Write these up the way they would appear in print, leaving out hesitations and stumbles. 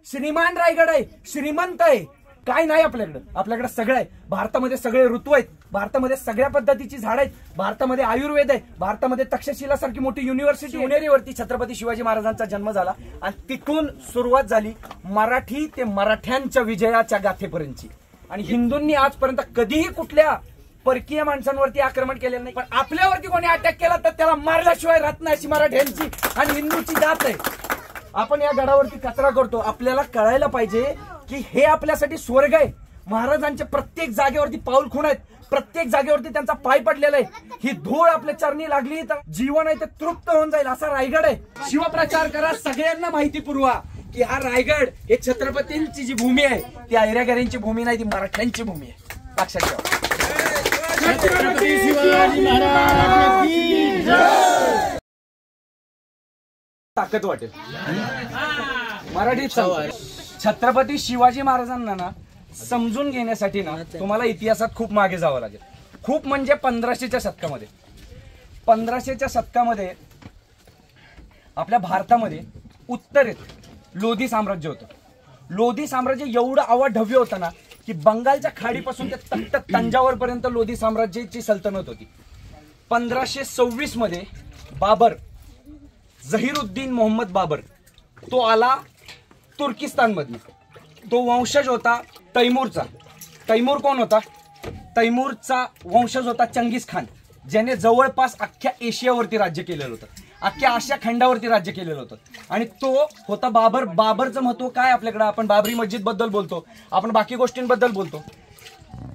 श्रीमान रायगड आहे, श्रीमंत आहे, काय नाही आपल्याकडे. आपल्याकडे सगळं आहे. भारतामध्ये सगळे ऋतू आहेत, भारतामध्ये सगळ्या पद्धतीची झाड आहेत, भारतामध्ये आयुर्वेद आहे, भारतामध्ये तक्षशिला सारखी मोठी युनिव्हर्सिटी. शिवनेरीवरती छत्रपती शिवाजी महाराजांचा जन्म झाला आणि तिथून सुरुवात झाली मराठी ते मराठ्यांच्या विजयाच्या गाथेपर्यंतची. आणि हिंदूंनी आजपर्यंत कधीही कुठल्या परकीय माणसांवरती आक्रमण केलेलं नाही, पण आपल्यावरती कोणी अटॅक केला तर त्याला मारल्याशिवाय राहत नाही, अशी मराठ्यांची आणि हिंदूची जात आहे. आपण या गडावरती कचरा करतो. आपल्याला कळायला पाहिजे की हे आपल्यासाठी स्वर्ग आहे. महाराजांच्या प्रत्येक जागेवरती पाऊल खूण आहेत, प्रत्येक जागेवरती त्यांचा पाय पडलेला आहे. ही धूळ आपल्या चरणी लागली तर जीवन आहे ते तृप्त होऊन जाईल, असा रायगड आहे. शिवप्रचार करा, सगळ्यांना माहिती पुरवा की हा रायगड हे छत्रपतींची जी भूमी आहे ती ऐरागऱ्यांची भूमी नाही, ती मराठ्यांची भूमी आहे. लक्षात ठेवा. छत्रपती शिवाजी महाराज की जय. ताकद वाटेल मराठीत. छत्रपती शिवाजी महाराजांना ना समजून घेण्यासाठी ना तुम्हाला इतिहासात खूप मागे जावं लागेल. खूप म्हणजे 1500च्या शतकामध्ये, 1500च्या शतकामध्ये आपल्या भारतामध्ये उत्तरेत लोधी साम्राज्य होतं. लोधी साम्राज्य एवढं अवाढव्य होतं ना की बंगालच्या खाडीपासून ते तख्त तंजावर पर्यंत लोधी साम्राज्याची सल्तनत होती. 1526 मध्ये बाबर, झहीरुद्दीन मोहम्मद बाबर, तो आला तुर्किस्तान मधून. तो वंशज होता तैमूरचा. तैमूर कोण होता? तैमूरचा वंशज होता चंगीज खान, ज्याने जवळपास अख्ख्या एशियावरती राज्य केलेलं होतं, अख्ख्या आशिया खंडावरती राज्य केलेलं होतं. आणि तो होता बाबर. बाबरचं महत्व काय आपल्याकडे? आपण बाबरी मस्जिद बद्दल बोलतो, आपण बाकी गोष्टींबद्दल बोलतो,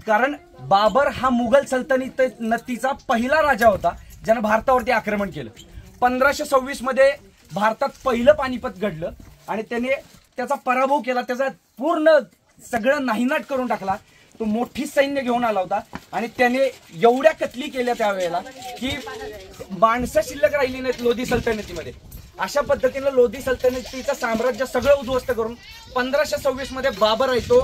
कारण बाबर हा मुघल सल्तनतीचा पहिला राजा होता ज्याने भारतावरती आक्रमण केलं. 1526 मध्ये भारतात पहिलं पानिपत घडलं आणि त्याने त्याचा पराभव केला, त्याचा पूर्ण सगळं नाहीनाट करून टाकला. तो मोठी सैन्य घेऊन आला होता आणि त्याने एवढ्या कत्ली केल्या त्यावेळेला की माणसं शिल्लक राहिली नाहीत लोधी सल्तनतीमध्ये. अशा पद्धतीने लोधी सल्तनतीचं साम्राज्य सगळं उद्ध्वस्त करून 1526 मध्ये बाबर आहे तो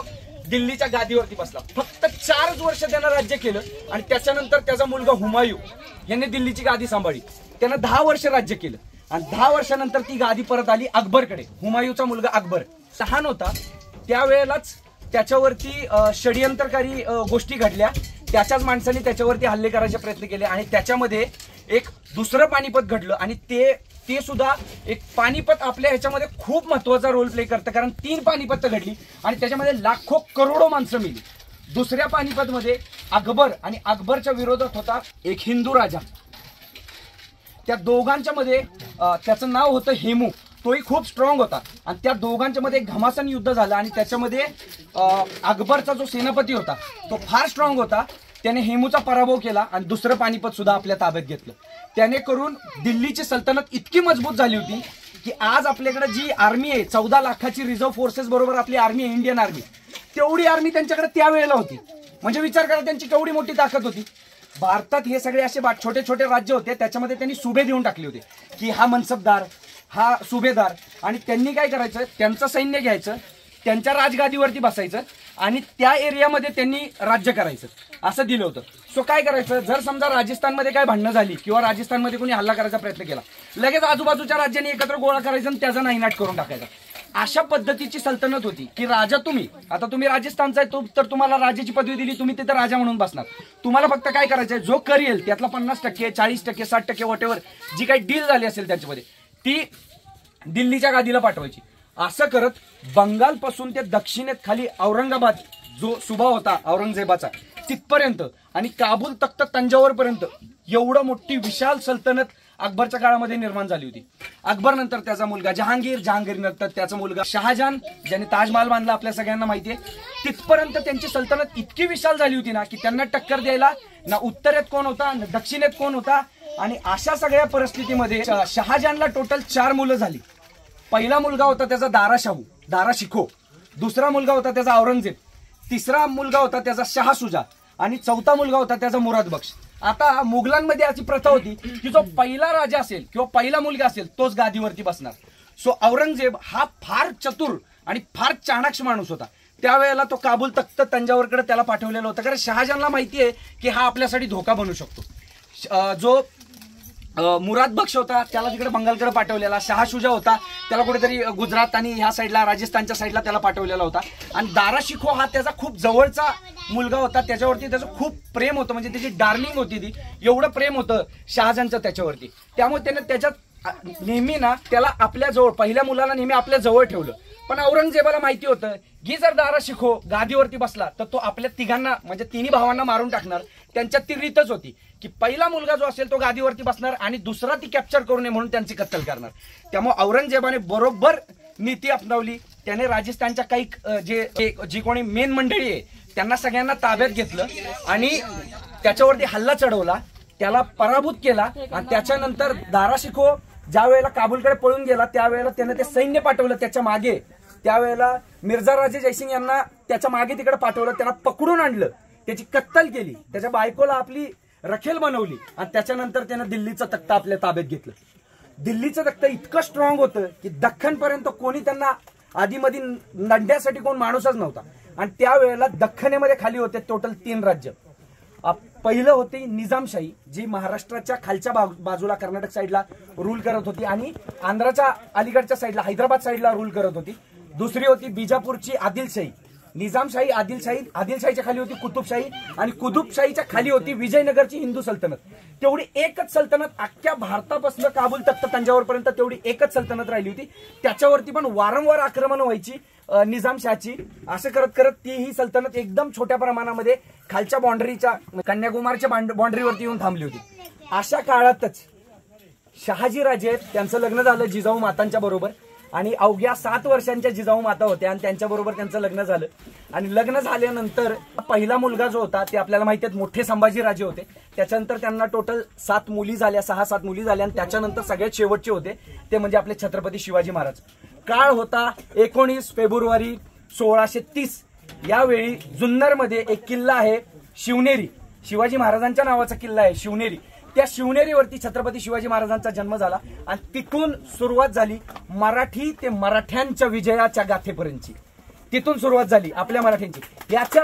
दिल्लीच्या गादीवरती बसला. फक्त 4 वर्ष त्यानं राज्य केलं आणि त्याच्यानंतर त्याचा मुलगा हुमायूं याने दिल्लीची गादी सांभाळली. त्यानं 10 वर्ष राज्य केलं आणि 10 वर्षानंतर ती गादी परत आली अकबरकडे. हुमायूंचा मुलगा अकबर लहान होता त्यावेळेलाच त्याच्यावरती षडयंत्रकारी गोष्टी घडल्या. त्याच्याच माणसांनी त्याच्यावरती हल्ले करायचे प्रयत्न केले आणि त्याच्यामध्ये एक दुसरं पानिपत घडलं. आणि ते सुद्धा एक पानिपत आपल्या ह्याच्यामध्ये खूप महत्वाचा रोल प्ले करतं, कारण 3 पानिपत घडली आणि त्याच्यामध्ये लाखो करोडो माणसं मेली. दुसऱ्या पानिपतमध्ये अकबर आणि अकबरच्या विरोधात होता एक हिंदू राजा. त्या दोघांच्या मध्ये त्याचं नाव होतं हेमू. तोही खूप स्ट्रॉंग होता आणि त्या दोघांच्या मध्ये एक घमासान युद्ध झालं आणि त्याच्यामध्ये अकबरचा जो सेनापती होता तो फार स्ट्रॉंग होता. त्याने हेमूचा पराभव केला आणि दुसरं पानिपत सुद्धा आपल्या ताब्यात घेतलं. त्याने करून दिल्लीची सल्तनत इतकी मजबूत झाली होती की आज आपल्याकडे जी आर्मी आहे 14 लाखाची रिझर्व्ह फोर्सेस बरोबर आपली आर्मी आहे, इंडियन आर्मी, तेवढी आर्मी त्यांच्याकडे त्यावेळेला होती. म्हणजे विचार करा त्यांची केवढी मोठी ताकद होती. भारतात हे सगळे असे छोटे छोटे राज्य होते, त्याच्यामध्ये त्यांनी सुभे देऊन टाकले होते की हा मनसबदार, हा सुभेदार. आणि त्यांनी काय करायचं, त्यांचं सैन्य घ्यायचं, त्यांच्या राजगादीवरती बसायचं आणि त्या एरियामध्ये त्यांनी राज्य करायचं असं दिलं होतं. सो काय करायचं, जर समजा राजस्थानमध्ये काय भांडणं झाली किंवा राजस्थानमध्ये कोणी हल्ला करायचा प्रयत्न केला, लगेच आजूबाजूच्या राज्यांनी एकत्र गोळा करायचं आणि त्याचा नाहीनाट करून टाकायचा. अशा पद्धतीची सल्तनत होती की राजा तुम्ही राजस्थानचा आहे तर तुम्हाला राजाची पदवी दिली, तुम्ही तिथे राजा म्हणून बसणार. तुम्हाला फक्त काय करायचंय, जो कर येईल त्यातला 50%, 40%, 60%, व्हॉटेवर जी काही डील झाली असेल त्याच्यामध्ये ती दिल्लीच्या गादीला पाठवायची. असं करत बंगालपासून ते दक्षिणेत खाली औरंगाबाद जो सुभा होता औरंगजेबाचा तिथपर्यंत आणि काबूल तख्त तंजावर पर्यंत एवढं मोठी विशाल सल्तनत अकबरच्या काळामध्ये निर्माण झाली होती. अकबर नंतर त्याचा मुलगा जहांगीर, जहांगीर नंतर त्याचा मुलगा शहाजहान ज्याने ताजमहाल बांधला आपल्या सगळ्यांना माहिती आहे. तिथपर्यंत त्यांची सल्तनत इतकी विशाल झाली होती ना की त्यांना टक्कर द्यायला ना उत्तरेत कोण होता ना दक्षिणेत कोण होता. आणि अशा सगळ्या परिस्थितीमध्ये शहाजहानला टोटल 4 मुलं झाली. पहिला मुलगा होता त्याचा दारा शिखो, दुसरा मुलगा होता त्याचा औरंगजेब, तिसरा मुलगा होता त्याचा शहा सुजा आणि चौथा मुलगा होता त्याचा मुराद बक्ष. आता मुघलांमध्ये अशी प्रथा होती की जो पहिला राजा असेल किंवा पहिला मुलगा असेल तोच गादीवरती बसणार. सो औरंगजेब हा फार चतुर आणि फार चाणाक्ष माणूस होता. त्यावेळेला तो काबूल तख्त तंजावरकडे त्याला पाठवलेलं होतं, कारण शहाजहानला माहिती आहे की हा आपल्यासाठी धोका बनू शकतो. जो मुराद बक्ष होता, त्याला तिकडे बंगालकडे पाठवलेला. शाह शुजा होता, त्याला कुठेतरी गुजरात आणि ह्या साईडला राजस्थानच्या साईडला त्याला पाठवलेला होता. आणि दारा शिकोह हा त्याचा खूप जवळचा मुलगा होता, त्याच्यावरती त्याचं खूप प्रेम होतं, म्हणजे त्याची डार्लिंग होती ती. एवढं प्रेम होतं शहाजहानचं त्याच्यावरती, त्यामुळे त्याने त्याच्यात नेहमी ना त्याला आपल्या जवळ, पहिल्या मुलाला नेहमी आपल्या जवळ ठेवलं. पण औरंगजेबाला माहिती होतं की जर दारा शिकोह गादीवरती बसला तर तो आपल्या तिघांना म्हणजे तिन्ही भावांना मारून टाकणार. त्यांच्यात ती रीतच होती की पहिला मुलगा जो असेल तो गादीवरती बसणार आणि दुसरा ती कॅप्चर करू नये म्हणून त्यांची कत्तल करणार. त्यामुळे औरंगजेबाने बरोबर नीती अपनावली. त्याने राजस्थानच्या काही जी कोणी मेन मंडळी आहे त्यांना सगळ्यांना ताब्यात घेतलं आणि त्याच्यावरती हल्ला चढवला, त्याला पराभूत केला. आणि त्याच्यानंतर दारा शिकोह ज्या वेळेला काबूलकडे पळून गेला त्यावेळेला त्याने ते सैन्य पाठवलं त्याच्या मागे. त्यावेळेला मिर्झा राजे जयसिंग यांना त्याच्या मागे तिकडे पाठवलं, त्यांना पकडून आणलं, त्याची कत्तल केली, त्याच्या बायकोला आपली रखेल बनवली आणि त्याच्यानंतर त्यानं दिल्लीचा तख्ता आपल्या ताब्यात घेतलं. दिल्लीचं तख्ता इतकं स्ट्रॉंग होतं की दख्खनपर्यंत कोणी त्यांना आधीमध्ये लढण्यासाठी कोण माणूसच नव्हता. आणि त्यावेळेला दख्खनेमध्ये खाली होते टोटल 3 राज्य. पहिलं होती निजामशाही, जी महाराष्ट्राच्या खालच्या बाजूला कर्नाटक साईडला रूल करत होती आणि आंध्राच्या अलीकडच्या साईडला हैदराबाद साईडला रूल करत होती. दुसरी होती बिजापूरची आदिलशाही. निजामशाही, आदिलशाहीच्या खाली होती कुतुबशाही आणि कुतुबशाहीच्या खाली होती विजयनगरची हिंदू सल्तनत. तेवढी एकच सल्तनत अख्ख्या भारतापासून काबूल तख्त तंजावरपर्यंत तेवढी एकच सल्तनत राहिली होती. त्याच्यावरती पण वारंवार आक्रमण व्हायची निजामशाहची. असं करत करत ती ही सल्तनत एकदम छोट्या प्रमाणामध्ये खालच्या बाउंड्रीच्या कन्याकुमारीच्या बाउंड्रीवरती येऊन थांबली होती. अशा काळातच शहाजी राजे त्यांचं लग्न झालं जिजाऊ मातांच्या बरोबर आणि अवघ्या 7 वर्षांच्या जिजाऊ माता होत्या आणि त्यांच्याबरोबर त्यांचं लग्न झालं. आणि लग्न झाल्यानंतर पहिला मुलगा जो होता ते आपल्याला माहिती आहे मोठे संभाजी राजे होते. त्याच्यानंतर त्यांना टोटल 7 मुली झाल्या, 6-7 मुली झाल्या आणि त्याच्यानंतर सगळ्यात शेवटचे होते ते म्हणजे आपले छत्रपती शिवाजी महाराज. काळ होता 19 फेब्रुवारी 1630. यावेळी जुन्नरमध्ये एक किल्ला आहे शिवनेरी, शिवाजी महाराजांच्या नावाचा किल्ला आहे शिवनेरी. त्या शिवनेरीवरती छत्रपती शिवाजी महाराजांचा जन्म झाला आणि तिथून सुरुवात झाली मराठी ते मराठ्यांच्या विजयाच्या गाथेपर्यंतची. तिथून सुरुवात झाली आपल्या मराठ्यांची. याच्या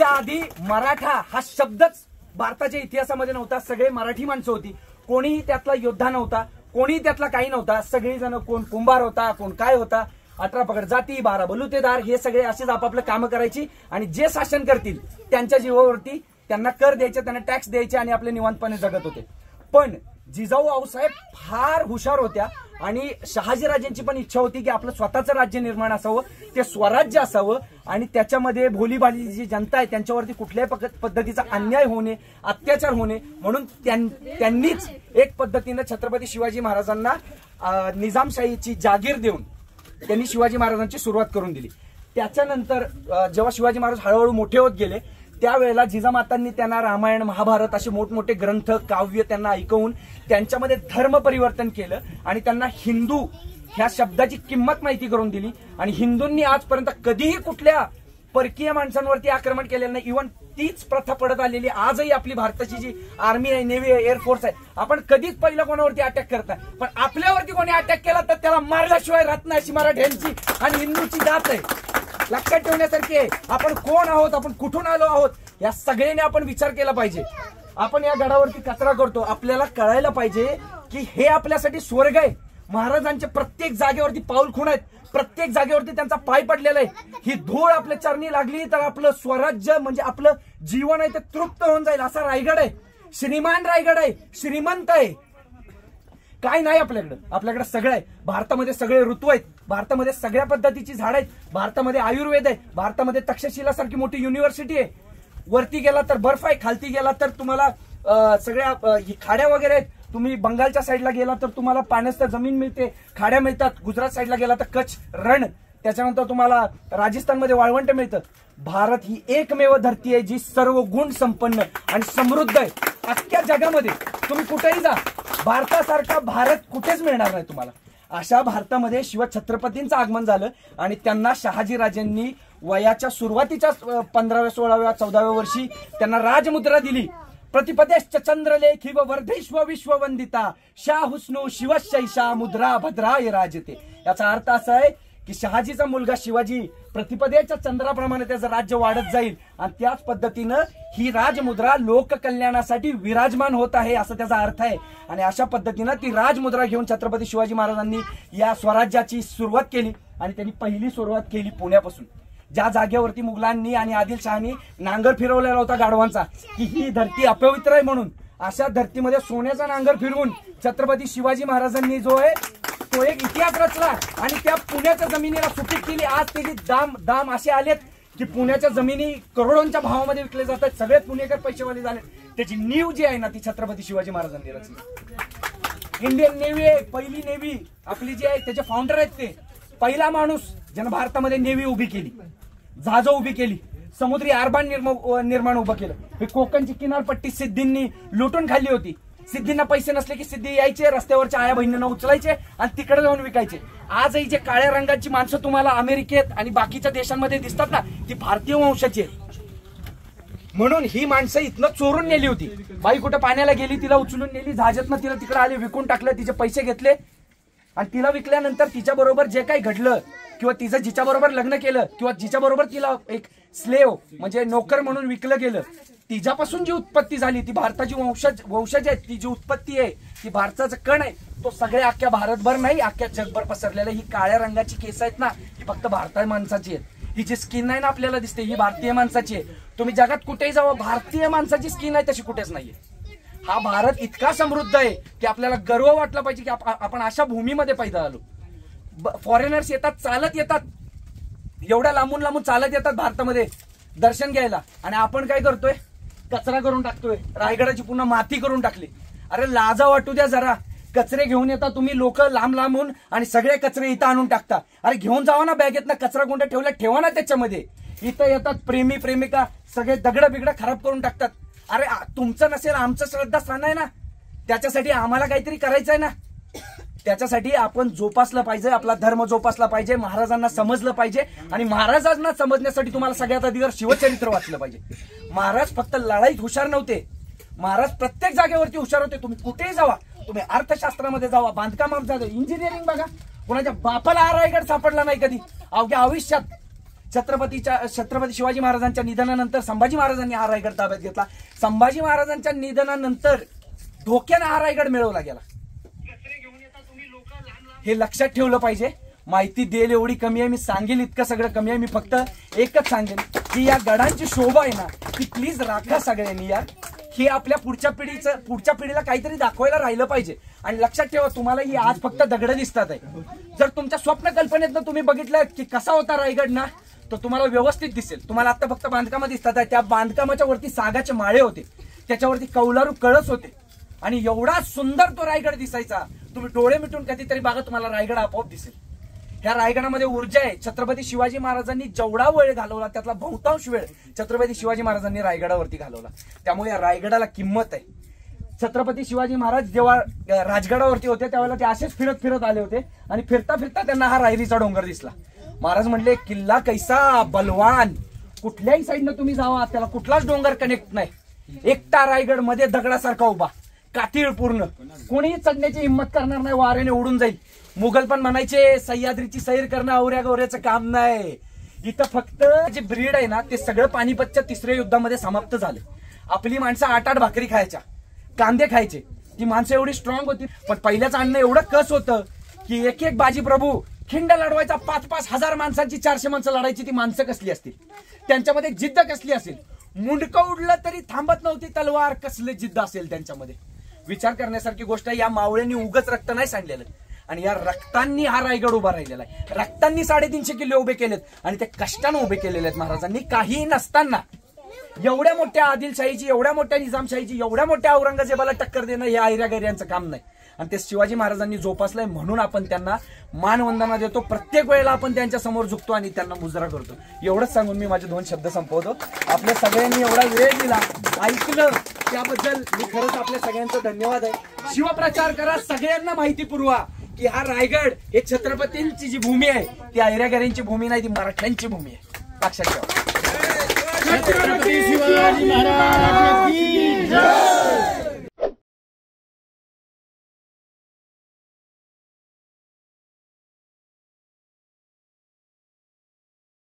आधी मराठा हा शब्दच भारताच्या इतिहासामध्ये नव्हता. सगळे मराठी माणसं होती, कोणीही त्यातला योद्धा नव्हता, कोणीही त्यातला काही नव्हता. सगळी जण कोण कुंभार होता, कोण काय होता, 18 पगड जाती, 12 बलुतेदार, हे सगळे असेच आपापलं कामं करायची आणि जे शासन करतील त्यांच्या जीवावरती त्यांना कर द्यायचे, त्यांना टॅक्स द्यायचे आणि आपले निवांतपणे जगत होते. पण जिजाऊ आऊसाहेब फार हुशार होत्या आणि शहाजीराजांची पण इच्छा होती की आपलं स्वतःचं राज्य निर्माण असावं, ते स्वराज्य असावं आणि त्याच्यामध्ये भोलीभाली जी जनता आहे त्यांच्यावरती कुठल्याही पद्धतीचा अन्याय होणे, अत्याचार होणे, म्हणून त्यांनीच एक पद्धतीने छत्रपती शिवाजी महाराजांना निजामशाहीची जागीर देऊन त्यांनी शिवाजी महाराजांची सुरुवात करून दिली. त्याच्यानंतर जेव्हा शिवाजी महाराज हळूहळू मोठे होत गेले त्यावेळेला जिजामातांनी त्यांना रामायण, महाभारत असे मोठमोठे ग्रंथ, काव्य त्यांना ऐकवून त्यांच्यामध्ये धर्म परिवर्तन केलं आणि त्यांना हिंदू ह्या शब्दाची किंमत माहिती करून दिली. आणि हिंदूंनी आजपर्यंत कधीही कुठल्या परकीय माणसांवरती आक्रमण केलेलं नाही. इव्हन तीच प्रथा पडत आलेली आजही आपली भारताची जी आर्मी आहे, नेव्ही आहे, एअरफोर्स आहे, आपण कधीच पहिलं कोणावरती अटॅक करत नाही, पण आपल्यावरती कोणी अटॅक केला तर त्याला मारल्याशिवाय राहत नाही, अशी मराठ्यांची आणि हिंदूची जात आहे. लक्षात ठेवण्यासारखी आहे. आपण कोण आहोत, आपण कुठून आलो आहोत, या सगळ्यांनी आपण विचार केला पाहिजे. आपण या गडावरती कचरा करतो, आपल्याला कळायला पाहिजे की हे आपल्यासाठी स्वर्ग आहे. महाराजांच्या प्रत्येक जागेवरती पाऊल खूण आहेत, प्रत्येक जागेवरती त्यांचा पाय पडलेला आहे. ही धूळ आपल्या चरणी लागली तर आपलं स्वराज्य म्हणजे आपलं जीवन आहे ते तृप्त होऊन जाईल. असा रायगड आहे, श्रीमान रायगड आहे, श्रीमंत आहे. काय नाही आपल्याकडे सगळं आहे. भारतामध्ये सगळे ऋतू आहेत, भारतामध्ये सगळ्या पद्धतीची झाड आहेत, भारतामध्ये आयुर्वेद आहे, भारतामध्ये तक्षशिला सारखी मोठी युनिव्हर्सिटी आहे. वरती गेला तर बर्फ आहे, खालती गेला तर तुम्हाला सगळ्या खाड्या वगैरे आहेत. तुम्ही बंगालच्या साईडला गेला तर तुम्हाला पाण्याचं जमीन मिळते, खाड्या मिळतात. गुजरात साईडला गेला तर कच्छ रण, त्याच्यानंतर तुम्हाला राजस्थानमध्ये वाळवंट मिळतं. भारत ही एकमेव धरती आहे जी सर्व गुण संपन्न आणि समृद्ध आहे. अख्ख्या जगामध्ये तुम्ही कुठेही जा, भारतासारखा भारत कुठेच मिळणार नाही तुम्हाला. अशा भारतामध्ये शिवछत्रपतींचं आगमन झालं आणि त्यांना शहाजीराजांनी वयाच्या सुरुवातीच्या 15व्या, 16व्या, 14व्या वर्षी त्यांना राजमुद्रा दिली. प्रतिपदेश्च चंद्रलेखी व वर्धेश्व विश्ववंदिता शाह हुस्नो शिवशैषा मुद्रा भद्राय राजते. याचा अर्थ असा आहे की शहाजीचा मुलगा शिवाजी प्रतिपदेच्या चंद्राप्रमाणे त्याचं राज्य वाढत जाईल आणि त्याच पद्धतीनं ही राजमुद्रा लोककल्याणासाठी विराजमान होत आहे असं त्याचा अर्थ आहे। आणि अशा पद्धतीनं ती राजमुद्रा घेऊन छत्रपती शिवाजी महाराजांनी या स्वराज्याची सुरुवात केली आणि त्यांनी पहिली सुरुवात केली पुण्यापासून। ज्या जागेवरती मुघलांनी आणि आदिलशहानी नांगर फिरवलेला होता गाढवांचा की ही धरती अपवित्र आहे म्हणून, अशा धर्तीमध्ये सोन्याचा नांगर फिरवून छत्रपती शिवाजी महाराजांनी जो आहे तो एक इतिहास रचला आणि त्या पुण्याच्या जमिनीला सुपीक केली। आज त्याची दाम असे आलेत की पुण्याच्या जमिनी करोडोंच्या भावामध्ये विकले जातात, सगळे पुणेकर पैसेवाले झाले। त्याची नीव जी आहे ना ती छत्रपती शिवाजी महाराजांनी रचली। इंडियन नेव्ही आहे, पहिली नेव्ही आपली जी आहे त्याचे फाउंडर आहेत ते, पहिला माणूस ज्यानं भारतामध्ये नेव्ही उभी केली, जहाज उभी केली, समुद्री आरबान निर्माण उभं केलं। हे कोकणची किनारपट्टी सिद्धींनी लुटून खाल्ली होती। सिद्धींना पैसे नसले की सिद्धी यायचे, रस्त्यावरच्या आया बहिणींना उचलायचे आणि तिकडे जाऊन विकायचे। आजही जे काळ्या रंगाची माणसं तुम्हाला अमेरिकेत आणि बाकीच्या देशांमध्ये दिसतात ना ती भारतीय वंशाची आहेत। म्हणून ही माणसं इथनं चोरून नेली होती। बाई कुठं पाण्याला गेली, तिला उचलून नेली, जहाजातनं तिला तिकडे आले, विकून टाकलं, तिचे पैसे घेतले आणि तिला विकल्यानंतर तिच्या बरोबर जे काही घडलं किंवा तिचं जिच्या बरोबर लग्न केलं किंवा जिच्या बरोबर तिला एक स्लेव म्हणजे नोकर म्हणून विकलं गेलं, तिच्यापासून जी उत्पत्ती झाली ती भारताची वंशज आहे। ती जी उत्पत्ती आहे ती भारताचं कण आहे, तो सगळ्या अख्ख्या भारतभर नाही अख्ख्या जगभर पसरलेला। ही काळ्या रंगाची केस आहेत ना ही फक्त भारतीय माणसाची आहेत। ही जी स्किन आहे ना आपल्याला दिसते ही भारतीय माणसाची आहे। तुम्ही जगात कुठेही जावं भारतीय माणसाची स्किन आहे तशी कुठेच नाहीये। हा भारत इतका समृद्ध आहे की आपल्याला गर्व वाटला पाहिजे की आपण अशा भूमीमध्ये पैदा झालो। फॉरेनर्स येतात, चालत येतात, एवढ्या लांबून लांबून चालत येतात भारतामध्ये दर्शन घ्यायला आणि आपण काय करतोय, कचरा करून टाकतोय। रायगडाची पुन्हा माती करून टाकली। अरे लाजा वाटू द्या जरा, कचरे घेऊन येता तुम्ही लोक लांब लांबून आणि सगळे कचरे इथं आणून टाकता। अरे घेऊन जावा ना बॅगेत ना, कचरा कोणता ठेवा ना त्याच्यामध्ये। इथं येतात प्रेमी प्रेमिका सगळे दगड बिगड खराब करून टाकतात। अरे तुमचं नसेल आमचं श्रद्धास्थान आहे ना, त्याच्यासाठी आम्हाला काहीतरी करायचं आहे ना, त्याच्यासाठी आपण जोपासलं पाहिजे, आपला धर्म जोपासला पाहिजे, महाराजांना समजलं पाहिजे। आणि महाराजांना समजण्यासाठी तुम्हाला सगळ्यात आधी शिवचरित्र वाचलं पाहिजे। महाराज फक्त लढाईत हुशार नव्हते, महाराज प्रत्येक जागेवरती हुशार होते। तुम्ही कुठेही जावा, तुम्ही अर्थशास्त्रामध्ये जावा, बांधकामात जावा, इंजिनिअरिंग बघा, कोणाच्या बापाला हा रायगड सापडला नाही कधी अवघ्या आयुष्यात। छत्रपती शिवाजी महाराजांच्या निधनानंतर संभाजी महाराजांनी हा रायगड ताब्यात घेतला। संभाजी महाराजांच्या निधनानंतर धोक्याने हा रायगड मिळवला गेला। हे लक्षात ठेवलं पाहिजे। माहिती देईल एवढी कमी आहे, मी सांगेल इतकं सगळं कमी आहे। मी फक्त एकच सांगेन की या गडांची शोभा आहे ना ती प्लीज राखा सगळ्यांनी यार। ही आपल्या पुढच्या पिढीला काहीतरी दाखवायला राहिलं पाहिजे। आणि लक्षात ठेवा तुम्हाला ही आज फक्त दगड दिसतात आहे, जर तुमच्या स्वप्न कल्पनेतनं तुम्ही बघितलं की कसा होता रायगड ना तर तुम्हाला व्यवस्थित दिसेल। तुम्हाला आता फक्त बांधकाम दिसतात आहे, त्या बांधकामाच्या वरती सागाचे माळे होते, त्याच्यावरती कौलारू कळस होते आणि एवढा सुंदर तो रायगड दिसायचा। तुम्ही डोळे मिटून कधीतरी बघा, तुम्हाला रायगड आपोआप दिसेल। ह्या रायगडामध्ये ऊर्जा आहे। छत्रपती शिवाजी महाराजांनी जेवढा वेळ घालवला त्यातला बहुतांश वेळ छत्रपती शिवाजी महाराजांनी रायगडावरती घालवला, त्यामुळे या रायगडाला किंमत आहे। छत्रपती शिवाजी महाराज जेव्हा राजगडावरती होते त्यावेळेला ते असेच फिरत फिरत आले होते आणि फिरता फिरता त्यांना हा रायरीचा डोंगर दिसला। महाराज म्हणले किल्ला कैसा बलवान, कुठल्याही साईडनं तुम्ही जावा त्याला कुठलाच डोंगर कनेक्ट नाही, एकटा रायगड मध्ये दगडासारखा उभा, काठीळ पूर्ण, कोणीही चढण्याची हिंमत करणार नाही, वाऱ्याने उडून जाईल। मुघल पण म्हणायचे सह्याद्रीची सैर करणं आवऱ्या गौऱ्याचं काम नाही। इथं फक्त जे ब्रीड आहे ना ते सगळं पानिपतच्या तिसऱ्या युद्धामध्ये समाप्त झाले। आपली माणसं 8-8 भाकरी खायच्या, कांदे खायचे, ती माणसं एवढी स्ट्रॉंग होती। पण पहिल्याच अन्न एवढं कस होतं की एक एक बाजी प्रभू खिंड लढवायचा, 5-5 हजार माणसांची 400 माणसं लढायची, ती माणसं कसली असतील, त्यांच्यामध्ये जिद्द कसली असेल। मुंडकं उडलं तरी थांबत नव्हती तलवार, कसले जिद्द असेल त्यांच्यामध्ये। विचार करण्यासारखी गोष्ट आहे। या मावळ्यांनी उगच रक्त नाही सांडलेलं आणि या रक्तांनी हा रायगड उभा राहिलेला आहे। रक्तांनी 350 किल्ले उभे केलेत आणि ते कष्टानं उभे केलेले आहेत महाराजांनी। काही नसताना एवढ्या मोठ्या आदिलशाहीची, एवढ्या मोठ्या निजामशाहीची, एवढ्या मोठ्या औरंगजेबाला टक्कर देणं हे आयऱ्यागैऱ्यांचं काम नाही आणि ते शिवाजी महाराजांनी जोपासलंय म्हणून आपण त्यांना मानवंदना देतो। प्रत्येक वेळेला आपण त्यांच्या समोर झुकतो आणि त्यांना मुजरा करतो। एवढंच सांगून मी माझे 2 शब्द संपवतो। आपल्या सगळ्यांनी एवढा वेळ दिला, ऐकलं, त्याबद्दल मी खरंच आपल्या सगळ्यांचं धन्यवाद आहे। शिवप्रचार करा, सगळ्यांना माहिती पुरवा की हा रायगड हे छत्रपतींची जी भूमी आहे ती आयऱ्यागऱ्यांची भूमी नाही, ती मराठ्यांची भूमी आहे, लक्षात ठेवा। छत्रपती शिवाजी महाराज की जय।